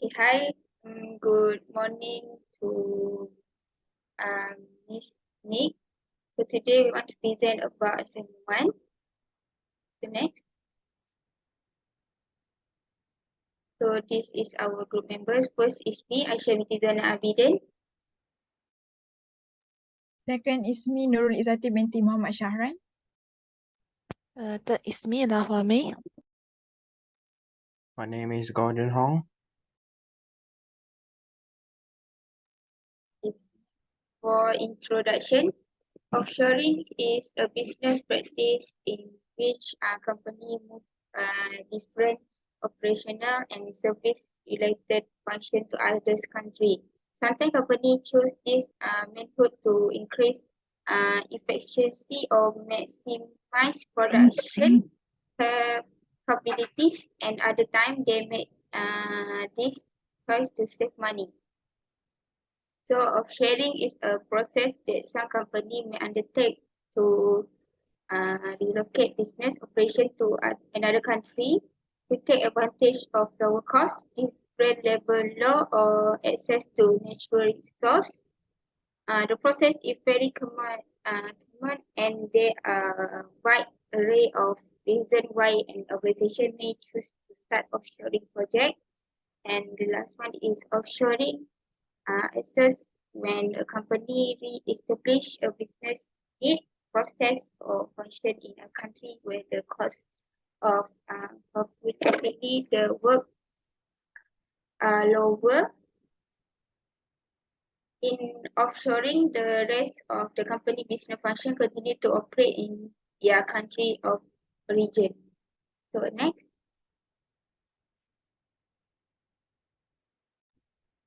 Okay, hi. Good morning to Miss Nick. So today we want to present about assignment 1. The next. So this is our group members. First is me, Aisyah Mitizana Abidin. Second is me, Nurul Izzati binti Muhammad Syahran. Third is me, Lahwami. My name is Gordon Hong. For introduction, offshoring is a business practice in which a company moves different operational and service related function to others country. Sometimes company choose this method to increase efficiency or maximize production capabilities, and other time they make this choice to save money. So offshoring is a process that some company may undertake to relocate business operation to another country to take advantage of lower cost, different labor law, or access to natural resource. The process is very common, and there are a wide array of reasons why an organization may choose to start offshoring project. And the last one is offshoring. Access when a company re-establish a business need, process, or function in a country where the cost of profitability the work are lower. In offshoring, the rest of the company business function continue to operate in their country of origin. So next.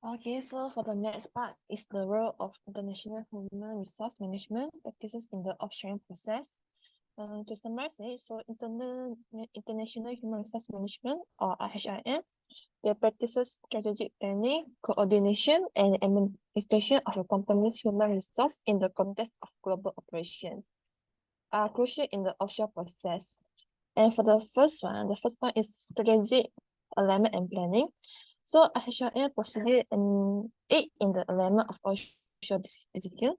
Okay, so for the next part is the role of international human resource management practices in the offshoring process. To summarize it, so international human resource management, or IHRM, they practices strategic planning, coordination, and administration of a company's human resource in the context of global operation, are crucial in the offshore process. And for the first one is strategic alignment and planning. So IHRM procedure and aid in the alignment of offshore decisions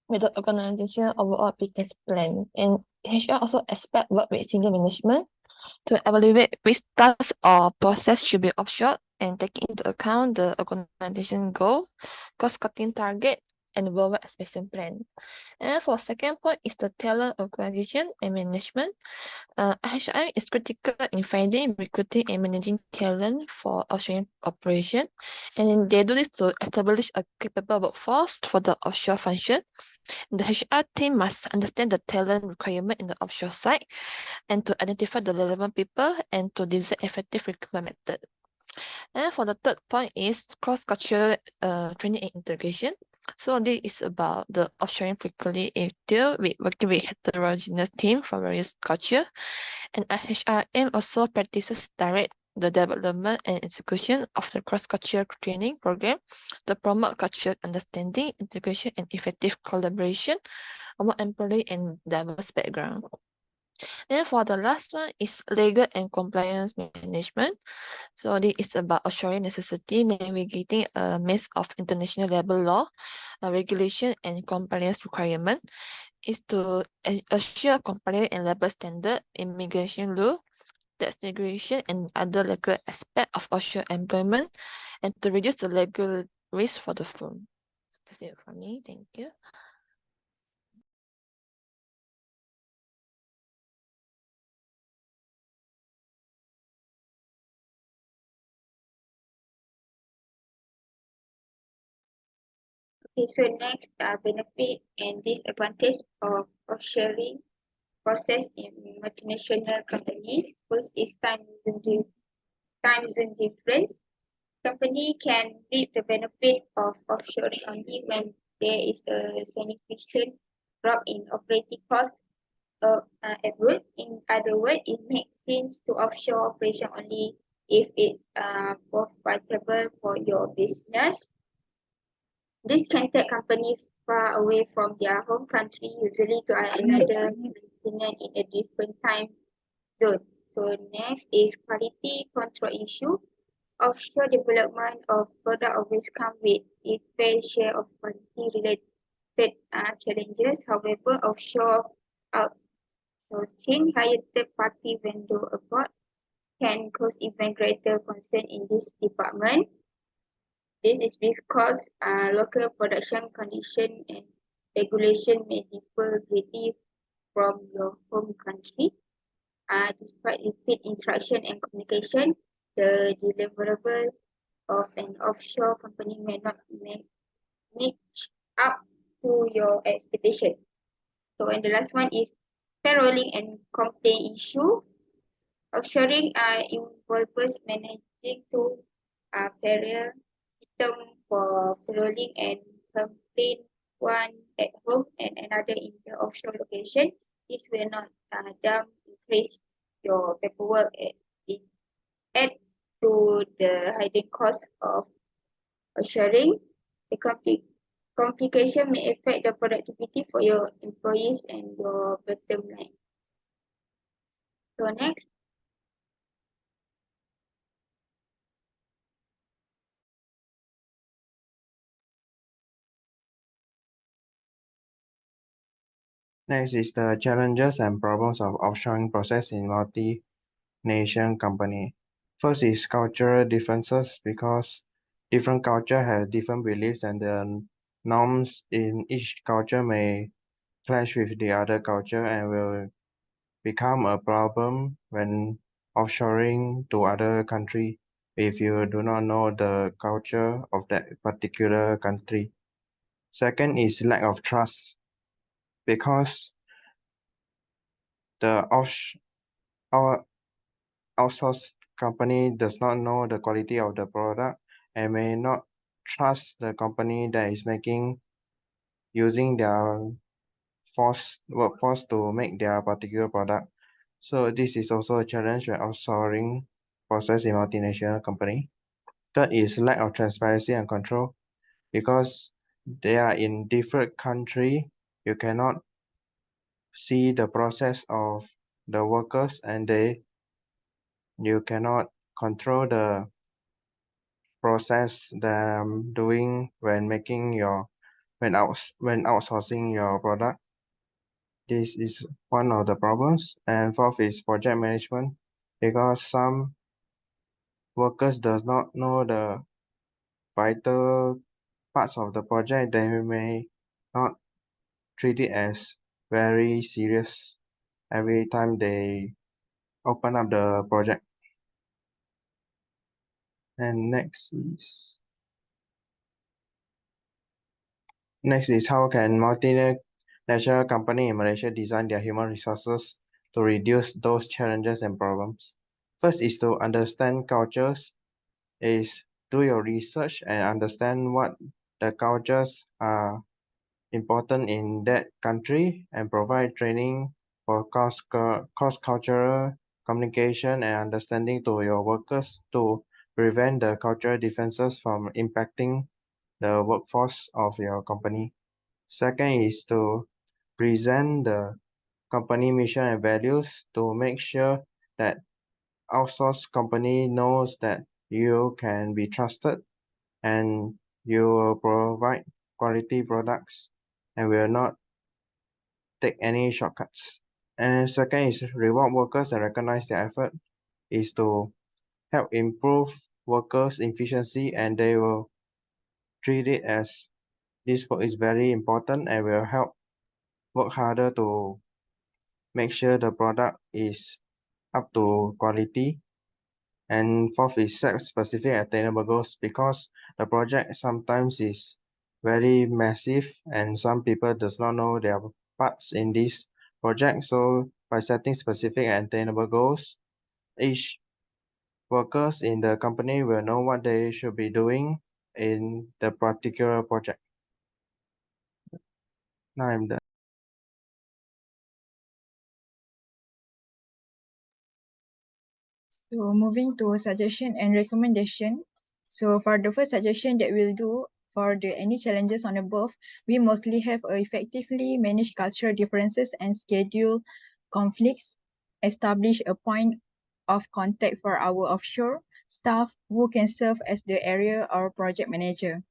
with the organization overall business plan. And HR also expect work with senior management to evaluate which tasks or process should be offshore and taking into account the organization goal, cost-cutting target, and worldwide expansion plan. And for second point is the talent organization and management. HRM is critical in finding, recruiting, and managing talent for offshore operation. And they do this to establish a capable workforce for the offshore function. The HR team must understand the talent requirement in the offshore site and to identify the relevant people and to design effective recruitment method. And for the third point is cross-cultural training and integration. So this is about the offshoring frequently entail with working with heterogeneous team from various culture. And IHRM also practices direct the development and execution of the cross-cultural training program to promote cultural understanding, integration, and effective collaboration among employees and diverse background. Then for the last one is legal and compliance management. So this is about assuring necessity, navigating a maze of international labor law, regulation, and compliance requirement. Is to assure compliance and labor standard, immigration law, tax regulation, and other legal aspects of offshore employment, and to reduce the legal risk for the firm. So that's it for me. Thank you. Okay, so next benefit and disadvantage of offshoring process in multinational companies. First is time zone difference. Company can reap the benefit of offshoring only when there is a significant drop in operating costs abroad. In other words, it makes sense to offshore operation only if it's profitable for your business. This can take companies far away from their home country, usually to another continent in a different time zone. So next is quality control issue. Offshore development of product always comes with its fair share of quality-related challenges. However, offshore outsourcing higher third-party vendor abroad can cause even greater concern in this department. This is because local production conditions and regulation may differ greatly from your home country. Despite repeat instruction and communication, the deliverable of an offshore company may not match up to your expectation. So, and the last one is payrolling and complaint issue. Offshoring involves managing two parallel system for payrolling and complaint, one at home and another in the offshore location. This will not increase your paperwork and add to the hiding cost of offshoring. The complication may affect the productivity for your employees and your bottom line. So next. Next is the challenges and problems of offshoring process in multi-nation company. First is cultural differences because different culture have different beliefs and the norms in each culture may clash with the other culture and will become a problem when offshoring to other country if you do not know the culture of that particular country. Second is lack of trust because the outsourced company does not know the quality of the product and may not trust the company that is using their workforce to make their particular product. So this is also a challenge when outsourcing process in multinational company. Third is lack of transparency and control because they are in different country. You cannot see the process of the workers and you cannot control the process that I'm doing when outsourcing your product. This is one of the problems. And fourth is project management because some workers does not know the vital parts of the project. They may not treat it as very serious every time they open up the project. And next is how can multinational company in Malaysia design their human resources to reduce those challenges and problems. First is to understand cultures, is do your research and understand what the cultures are important in that country and provide training for cross-cultural communication and understanding to your workers to prevent the cultural differences from impacting the workforce of your company. Second is to present the company mission and values to make sure that outsourced company knows that you can be trusted and you will provide quality products and will not take any shortcuts. And second is reward workers and recognize their effort is to help improve workers' efficiency and they will treat it as this work is very important and will help work harder to make sure the product is up to quality. And fourth is set specific attainable goals because the project sometimes is very massive and some people does not know their parts in this project. So by setting specific and attainable goals, each workers in the company will know what they should be doing in the particular project. Now I'm done. So moving to suggestion and recommendation. So for the first suggestion that we'll do for any challenges on above, we mostly have a effectively manage cultural differences and schedule conflicts, establish a point of contact for our offshore staff who can serve as the area or project manager.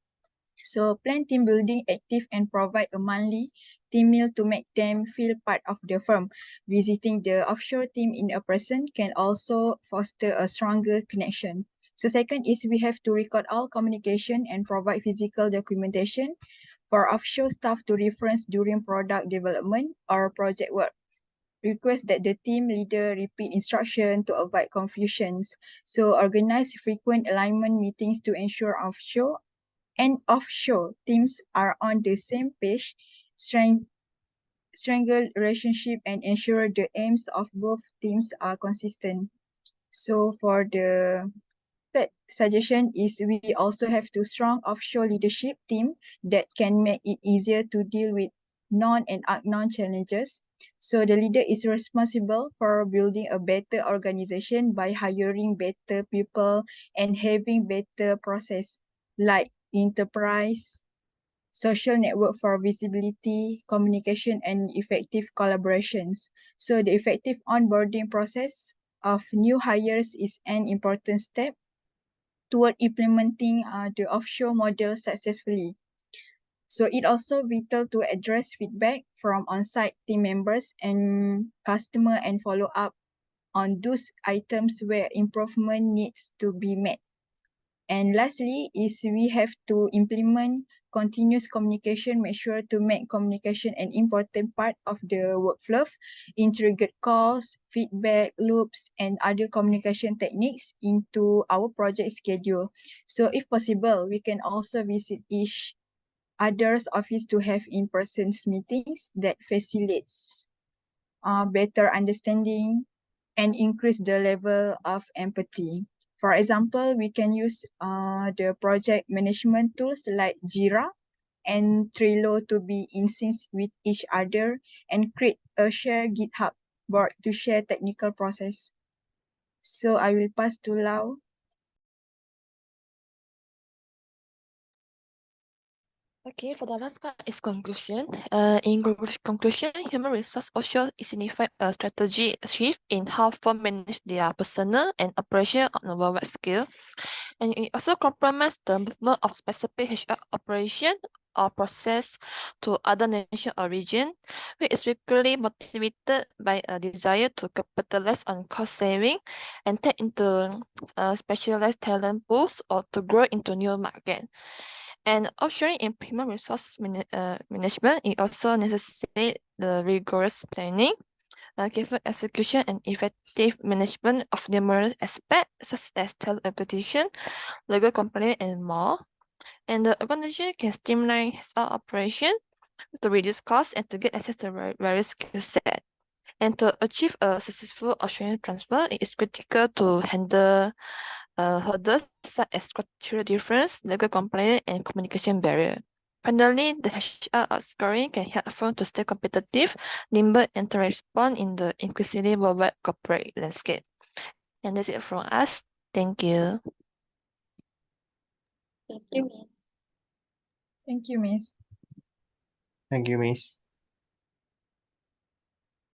So plan team building active and provide a monthly team meal to make them feel part of the firm. Visiting the offshore team in a person can also foster a stronger connection. So second is we have to record all communication and provide physical documentation for offshore staff to reference during product development or project work. Request that the team leader repeat instruction to avoid confusions. So organize frequent alignment meetings to ensure offshore and offshore teams are on the same page, strengthen relationship and ensure the aims of both teams are consistent. So for the third suggestion is we also have to strong offshore leadership team that can make it easier to deal with known and unknown challenges. So the leader is responsible for building a better organization by hiring better people and having better process like enterprise, social network for visibility, communication, and effective collaborations. So the effective onboarding process of new hires is an important step toward implementing the offshore model successfully. So it also vital to address feedback from on-site team members and customer and follow up on those items where improvement needs to be made. And lastly is we have to implement continuous communication, make sure to make communication an important part of the workflow, integrate calls, feedback loops, and other communication techniques into our project schedule. So if possible, we can also visit each other's office to have in-person meetings that facilitates better understanding and increase the level of empathy. For example, we can use the project management tools like Jira and Trello to be in sync with each other and create a shared GitHub board to share technical process. So I will pass to Lau. Okay, for the last part is conclusion. Conclusion, human resource also signify a strategy shift in how firms manage their personnel and operation on a worldwide scale. And it also compromises the movement of specific HR operation or process to other nation or region, which is frequently motivated by a desire to capitalize on cost saving and tap into specialized talent pools or to grow into new market. And offshoring in human resource management, it also necessitates the rigorous planning, careful execution, and effective management of numerous aspects such as talent acquisition, legal compliance, and more. And the organization can streamline its operation to reduce costs and to get access to various skill sets. And to achieve a successful Australian transfer, it is critical to handle hurdles such as cultural difference, legal compliance, and communication barrier. Finally, the HR scoring can help firms to stay competitive, nimble, and to respond in the increasingly worldwide corporate landscape. And that's it from us. Thank you. Thank you, Miss. Thank you, Miss. Thank you, Miss.